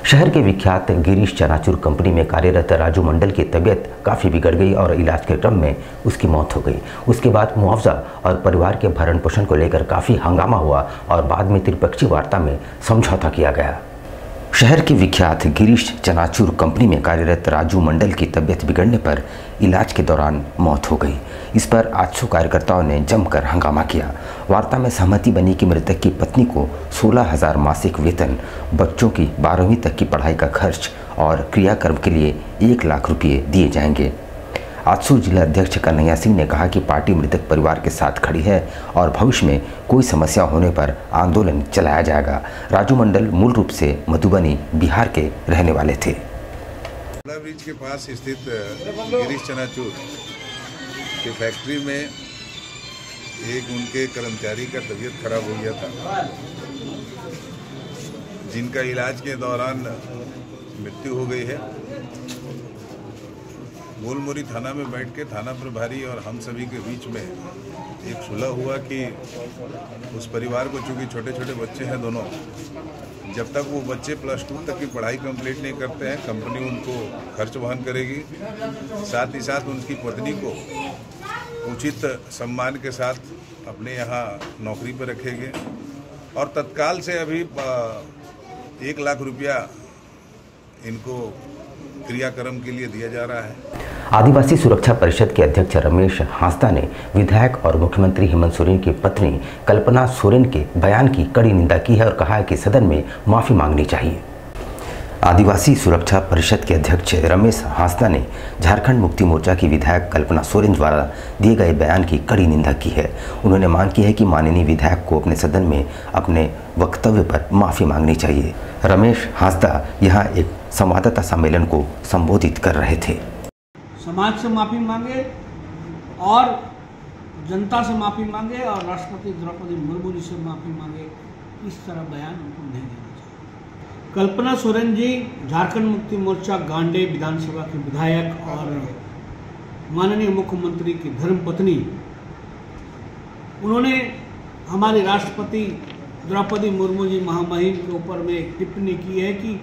शहर के विख्यात गिरीश चनाचूर कंपनी में कार्यरत राजू मंडल की तबीयत काफ़ी बिगड़ गई और इलाज के क्रम में उसकी मौत हो गई। उसके बाद मुआवजा और परिवार के भरण पोषण को लेकर काफ़ी हंगामा हुआ और बाद में त्रिपक्षीय वार्ता में समझौता किया गया। शहर के विख्यात गिरीश चनाचूर कंपनी में कार्यरत राजू मंडल की तबीयत बिगड़ने पर इलाज के दौरान मौत हो गई। इस पर 800 कार्यकर्ताओं ने जमकर हंगामा किया। वार्ता में सहमति बनी कि मृतक की पत्नी को 16,000 मासिक वेतन, बच्चों की 12वीं तक की पढ़ाई का खर्च और क्रियाकर्म के लिए 1 लाख रुपये दिए जाएंगे। आजसू जिला अध्यक्ष कन्हैया सिंह ने कहा कि पार्टी मृतक परिवार के साथ खड़ी है और भविष्य में कोई समस्या होने पर आंदोलन चलाया जाएगा। राजू मंडल मूल रूप से मधुबनी, बिहार के रहने वाले थे। ब्रिज के पास स्थित गिरीश चनाचूर की फैक्ट्री में एक उनके कर्मचारी का तबीयत खराब हो गया था, जिनका इलाज के दौरान मृत्यु हो गई है। गोलमोरी थाना में बैठ के थाना प्रभारी और हम सभी के बीच में एक सुलह हुआ कि उस परिवार को, चूँकि छोटे छोटे बच्चे हैं दोनों, जब तक वो बच्चे +2 तक की पढ़ाई कंप्लीट नहीं करते हैं, कंपनी उनको खर्च वहन करेगी। साथ ही साथ उनकी पत्नी को उचित सम्मान के साथ अपने यहाँ नौकरी पर रखेंगे और तत्काल से अभी 1 लाख रुपया इनको क्रियाक्रम के लिए दिया जा रहा है। आदिवासी सुरक्षा परिषद के अध्यक्ष रमेश हांसदा ने विधायक और मुख्यमंत्री हेमंत सोरेन की पत्नी कल्पना सोरेन के बयान की कड़ी निंदा की है और कहा है कि सदन में माफी मांगनी चाहिए। आदिवासी सुरक्षा परिषद के अध्यक्ष रमेश हांसदा ने झारखंड मुक्ति मोर्चा की विधायक कल्पना सोरेन द्वारा दिए गए बयान की कड़ी निंदा की है। उन्होंने मांग की है कि माननीय विधायक को अपने सदन में अपने वक्तव्य पर माफी मांगनी चाहिए। रमेश हांसदा यहाँ एक संवाददाता सम्मेलन को संबोधित कर रहे थे। समाज से माफी मांगे और जनता से माफी मांगे और राष्ट्रपति द्रौपदी मुर्मू जी से माफी मांगे, इस तरह बयान उनको नहीं देना चाहिए। कल्पना सोरेन जी झारखंड मुक्ति मोर्चा गांडे विधानसभा के विधायक और माननीय मुख्यमंत्री की धर्मपत्नी, उन्होंने हमारे राष्ट्रपति द्रौपदी मुर्मू जी महामहिम के ऊपर में एक टिप्पणी की है कि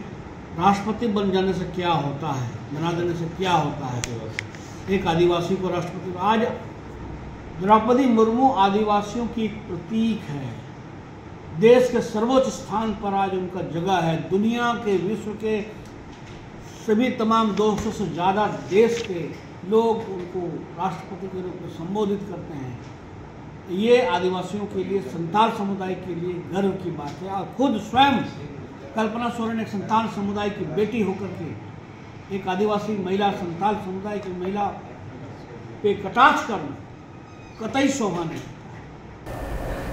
राष्ट्रपति बन जाने से क्या होता है, बना देने से क्या होता है एक आदिवासी को राष्ट्रपति। आज द्रौपदी मुर्मू आदिवासियों की एक प्रतीक है। देश के सर्वोच्च स्थान पर आज उनका जगह है। दुनिया के, विश्व के सभी तमाम 200 से ज़्यादा देश के लोग उनको राष्ट्रपति के रूप में संबोधित करते हैं। ये आदिवासियों के लिए, संथाल समुदाय के लिए गर्व की बात है। और खुद स्वयं कल्पना सोरेन एक संथाल समुदाय की बेटी होकर के एक आदिवासी महिला, संथाल समुदाय की महिला पे कटाक्ष करना कतई शोभा नहीं।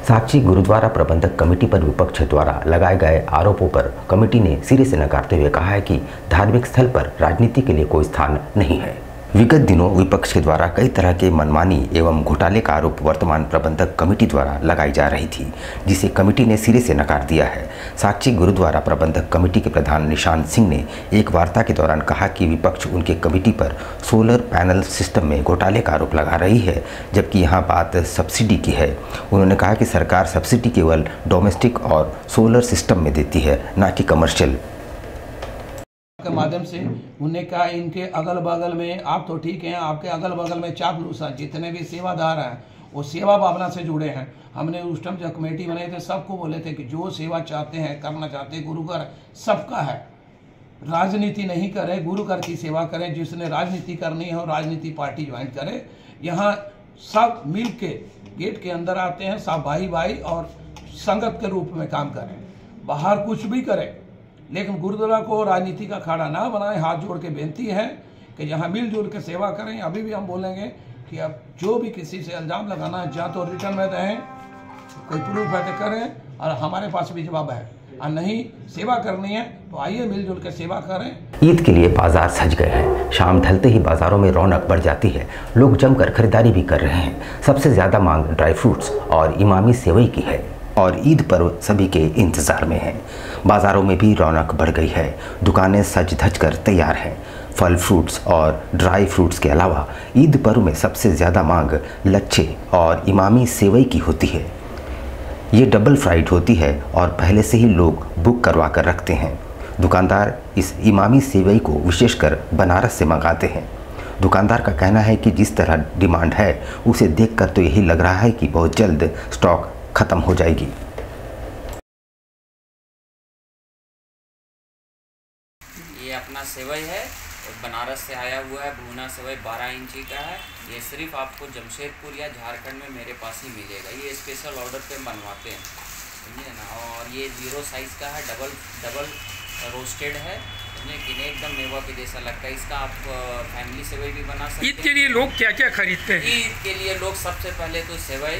साक्षी गुरुद्वारा प्रबंधक कमेटी पर विपक्ष द्वारा लगाए गए आरोपों पर कमेटी ने सिरे से नकारते हुए कहा है कि धार्मिक स्थल पर राजनीति के लिए कोई स्थान नहीं है। विगत दिनों विपक्ष के द्वारा कई तरह के मनमानी एवं घोटाले का आरोप वर्तमान प्रबंधक कमेटी द्वारा लगाई जा रही थी, जिसे कमेटी ने सिरे से नकार दिया है। साक्षी गुरुद्वारा प्रबंधक कमेटी के प्रधान निशांत सिंह ने एक वार्ता के दौरान कहा कि विपक्ष उनके कमेटी पर सोलर पैनल सिस्टम में घोटाले का आरोप लगा रही है, जबकि यहाँ बात सब्सिडी की है। उन्होंने कहा कि सरकार सब्सिडी केवल डोमेस्टिक और सोलर सिस्टम में देती है, न कि कमर्शियल के माध्यम से। उन्होंने कहा इनके अगल बगल में, आप तो ठीक हैं, आपके अगल बगल में चापलूसा जितने भी सेवादार हैं वो सेवा भावना से जुड़े हैं। हमने उस टाइम जब कमेटी बनाई थे सबको बोले थे कि जो सेवा चाहते हैं, करना चाहते हैं, गुरु घर सबका है, राजनीति नहीं करे, गुरु घर की सेवा करें। जिसने राजनीति करनी है और राजनीति पार्टी ज्वाइन करे। यहाँ सब मिल के गेट के अंदर आते हैं, सब भाई भाई और संगत के रूप में काम करें, बाहर कुछ भी करें, लेकिन गुरुद्वारा को राजनीति का अखाड़ा ना बनाएं। हाथ जोड़ के बेनती है कि यहाँ मिलजुल के सेवा करें। अभी भी हम बोलेंगे कि अब जो भी किसी से इल्ज़ाम लगाना है, या तो रिटर्न में दें, कोई प्रूफ है तो करें और हमारे पास भी जवाब है, और नहीं सेवा करनी है तो आइए मिलजुल के सेवा करें। ईद के लिए बाजार सज गए हैं। शाम ढलते ही बाजारों में रौनक बढ़ जाती है। लोग जमकर खरीदारी भी कर रहे हैं। सबसे ज़्यादा मांग ड्राई फ्रूट्स और इमामी सेवई की है और ईद पर्व सभी के इंतज़ार में है। बाज़ारों में भी रौनक बढ़ गई है। दुकानें सज धज कर तैयार हैं। फल, फ्रूट्स और ड्राई फ्रूट्स के अलावा ईद पर्व में सबसे ज़्यादा मांग लच्छे और इमामी सेवई की होती है। ये डबल फ्राइड होती है और पहले से ही लोग बुक करवा कर रखते हैं। दुकानदार इस इमामी सेवई को विशेषकर बनारस से मंगाते हैं। दुकानदार का कहना है कि जिस तरह डिमांड है उसे देखकर तो यही लग रहा है कि बहुत जल्द स्टॉक खत्म हो जाएगी। ये अपना सेवई है, बनारस से आया हुआ है, भुना सेवई 12 इंची का है। ये सिर्फ आपको जमशेदपुर या झारखंड में मेरे पास ही मिलेगा। ये स्पेशल ऑर्डर पे बनवाते हैं, समझिए ना। और ये 0 साइज़ का है, डबल रोस्टेड है, समझे कि नहीं, एकदम मेवा के जैसा लगता है। इसका आप फैमिली सेवई भी बना सकते हैं। ईद के लिए लोग क्या क्या खरीदते हैं? ईद के लिए लोग सबसे पहले तो सेवई,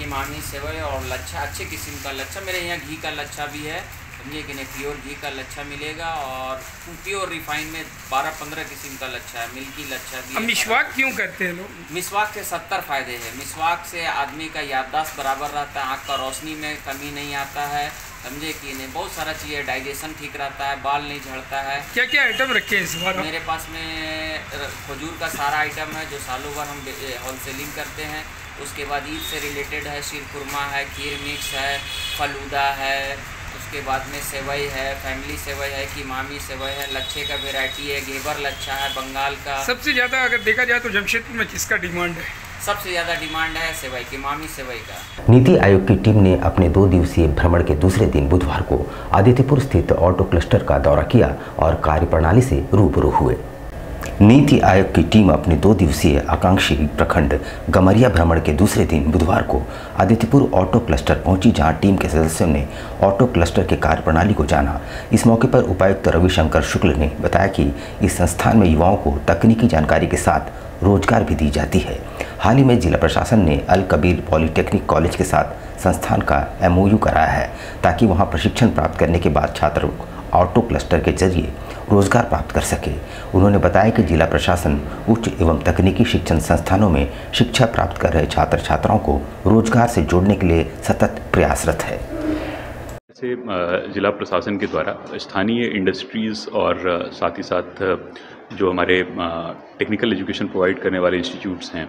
इमामी सेवई और लच्छा, अच्छे किस्म का लच्छा। मेरे यहाँ घी का लच्छा भी है, समझिए कि नहीं, प्योर घी का लच्छा मिलेगा। और प्योर रिफाइन में 12-15 किस्म का लच्छा है, मिल्की लच्छा भी है। मिसवाक क्यों करते हैं लोग? मिसवाक के 70 फ़ायदे हैं। मिसवाक से आदमी का याददाश्त बराबर रहता है, आँख का रोशनी में कमी नहीं आता है, समझे कि नहीं, बहुत सारा चीज़, डाइजेशन ठीक रहता है, बाल नहीं झड़ता है। क्या क्या आइटम रखे हैं इस बार? मेरे पास में खजूर का सारा आइटम है जो सालों भर हम होलसेलिंग करते हैं। उसके बाद ईद से रिलेटेड है, शीर खुरमा है, खीर मिक्स है, फलूदा है। उसके बाद में सेवई है, फैमिली सेवई है, कीमामी सेवई है, लच्छे का वैरायटी है, घेवर लच्छा है बंगाल का। सबसे ज़्यादा अगर देखा जाए तो जमशेदपुर में किसका डिमांड है? सबसे ज़्यादा डिमांड है सेवई, कीमामी सेवई का। नीति आयोग की टीम ने अपने 2 दिवसीय भ्रमण के दूसरे दिन बुधवार को आदित्यपुर स्थित ऑटो क्लस्टर का दौरा किया और कार्यप्रणाली से रूबरू हुए। नीति आयोग की टीम अपने 2 दिवसीय आकांक्षी प्रखंड गमरिया भ्रमण के दूसरे दिन बुधवार को आदित्यपुर ऑटो क्लस्टर पहुंची, जहां टीम के सदस्यों ने ऑटो क्लस्टर के कार्यप्रणाली को जाना। इस मौके पर उपायुक्त रविशंकर शुक्ल ने बताया कि इस संस्थान में युवाओं को तकनीकी जानकारी के साथ रोजगार भी दी जाती है। हाल ही में जिला प्रशासन ने अल कबीर पॉलिटेक्निक कॉलेज के साथ संस्थान का MOU कराया है, ताकि वहां प्रशिक्षण प्राप्त करने के बाद छात्र ऑटो क्लस्टर के जरिए रोजगार प्राप्त कर सके। उन्होंने बताया कि जिला प्रशासन उच्च एवं तकनीकी शिक्षण संस्थानों में शिक्षा प्राप्त कर रहे छात्र छात्राओं को रोजगार से जोड़ने के लिए सतत प्रयासरत है। से जिला प्रशासन के द्वारा स्थानीय इंडस्ट्रीज़ और साथ ही साथ जो हमारे टेक्निकल एजुकेशन प्रोवाइड करने वाले इंस्टीट्यूट्स हैं,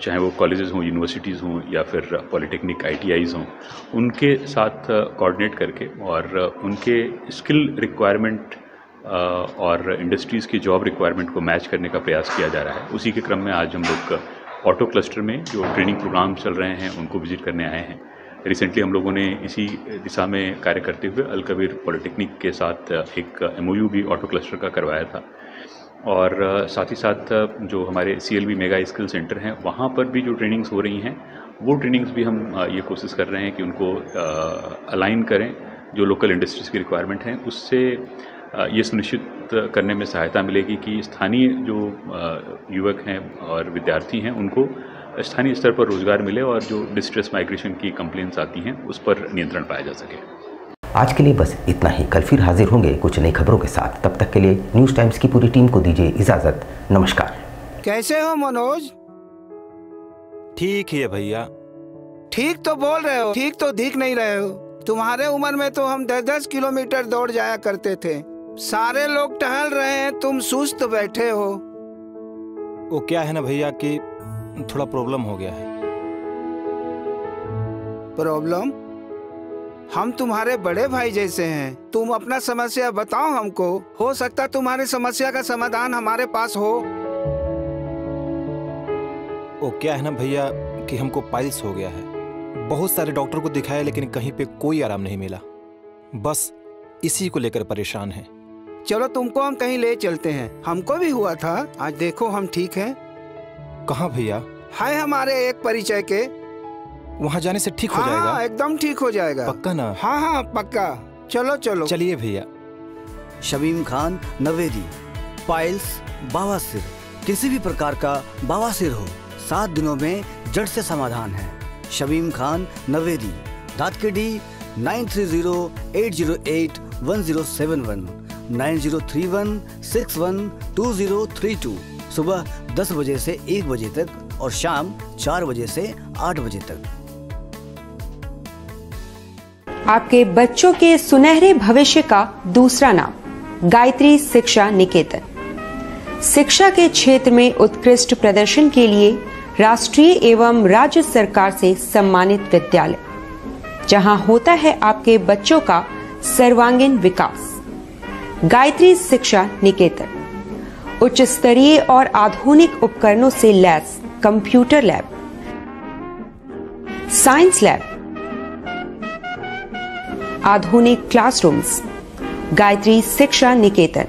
चाहे वो कॉलेजेस हों, यूनिवर्सिटीज़ हों या फिर पॉलिटेक्निक ITIs हों, उनके साथ कोऑर्डिनेट करके और उनके स्किल रिक्वायरमेंट और इंडस्ट्रीज़ की जॉब रिक्वायरमेंट को मैच करने का प्रयास किया जा रहा है। उसी के क्रम में आज हम लोग ऑटो क्लस्टर में जो ट्रेनिंग प्रोग्राम चल रहे हैं उनको विजिट करने आए हैं। रिसेंटली हम लोगों ने इसी दिशा में कार्य करते हुए अल कबीर पॉलिटेक्निक के साथ एक MOU भी ऑटो क्लस्टर का करवाया था। और साथ ही साथ जो हमारे CLB मेगा स्किल सेंटर हैं, वहाँ पर भी जो ट्रेनिंग्स हो रही हैं, वो ट्रेनिंग्स भी हम ये कोशिश कर रहे हैं कि उनको अलाइन करें जो लोकल इंडस्ट्रीज़ की रिक्वायरमेंट हैं। उससे ये सुनिश्चित करने में सहायता मिलेगी कि स्थानीय जो युवक हैं और विद्यार्थी हैं उनको स्थानीय स्तर पर रोजगार मिले और जो डिस्ट्रेस माइग्रेशन की कंप्लेंट्स आती हैं उस पर नियंत्रण पाया जा सके। आज के लिए बस इतना ही। कल फिर हाजिर होंगे कुछ नई खबरों के साथ। तब तक के लिए न्यूज़ टाइम्स की पूरी टीम को दीजिए इजाजत। नमस्कार। कैसे हो मनोज? ठीक ही है भैया। ठीक तो बोल रहे हो, ठीक तो दिख नहीं रहे हो। तुम्हारे उम्र में तो हम 10-10 किलोमीटर दौड़ जाया करते थे। सारे लोग टहल रहे हैं, तुम सुस्त बैठे हो। वो क्या है ना भैया कि थोड़ा प्रॉब्लम हो गया है। प्रॉब्लम? हम तुम्हारे बड़े भाई जैसे हैं, तुम अपना समस्या बताओ हमको। हो सकता तुम्हारी समस्या का समाधान हमारे पास हो। वो क्या है ना भैया कि हमको पाइल्स हो गया है। बहुत सारे डॉक्टर को दिखाया लेकिन कहीं पे कोई आराम नहीं मिला। बस इसी को लेकर परेशान हैं। चलो तुमको हम कहीं ले चलते हैं, हमको भी हुआ था। आज देखो हम ठीक हैं। कहाँ भैया? है हमारे एक परिचय के। वहाँ जाने से ठीक हो जाएगा? हाँ, एकदम ठीक हो जाएगा। पक्का ना? हाँ हाँ पक्का। चलो चलो चलिए भैया। शमीम खान नवेदी, पाइल्स, बवासीर, किसी भी प्रकार का बवासीर हो 7 दिनों में जड़ से समाधान है। शमीम खान नवेदी, दादकेडी 9308081071 9031612032। सुबह 10 बजे से 1 बजे तक और शाम 4 बजे से 8 बजे तक। आपके बच्चों के सुनहरे भविष्य का दूसरा नाम गायत्री शिक्षा निकेतन। शिक्षा के क्षेत्र में उत्कृष्ट प्रदर्शन के लिए राष्ट्रीय एवं राज्य सरकार से सम्मानित विद्यालय, जहां होता है आपके बच्चों का सर्वांगीण विकास। गायत्री शिक्षा निकेतन, उच्च स्तरीय और आधुनिक उपकरणों से lace computer lab, science lab, आधुनिक क्लासरूम्स। गायत्री शिक्षा निकेतन